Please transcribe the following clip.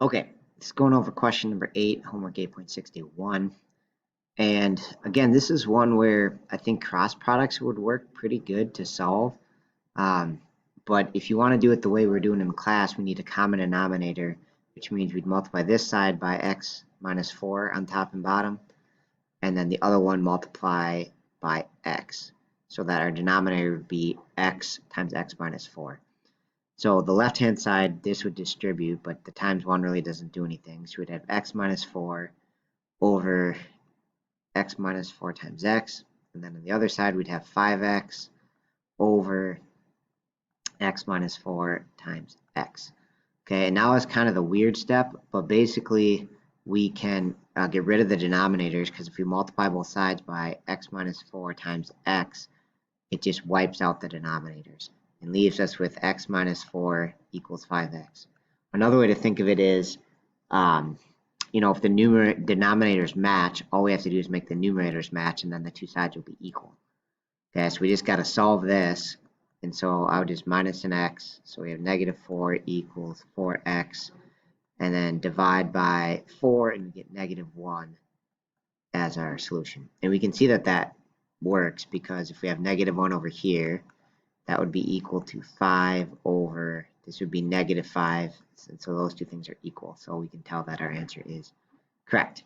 Okay, just going over question number 8, homework 8.61. And again, this is one where I think cross products would work pretty good to solve. Um, but if you want to do it the way we're doing in class, we need a common denominator, which means we'd multiply this side by x minus 4 on top and bottom, and then the other one multiply by x, so that our denominator would be x times x minus 4. So the left-hand side, this would distribute, but the times 1 really doesn't do anything. So we'd have x minus 4 over x minus 4 times x. And then on the other side, we'd have 5x over x minus 4 times x. Okay, and now is kind of the weird step, but basically we can get rid of the denominators, because if we multiply both sides by x minus 4 times x, it just wipes out the denominators and leaves us with x minus 4 equals 5x. Another way to think of it is, if the denominators match, all we have to do is make the numerators match, and then the two sides will be equal. Okay, so we just got to solve this, and so I would just minus an x, so we have negative 4 equals 4x, and then divide by 4, and we get negative 1 as our solution. And we can see that that works, because if we have negative 1 over here, that would be equal to 5 over, this would be negative 5, and so those two things are equal. So we can tell that our answer is correct.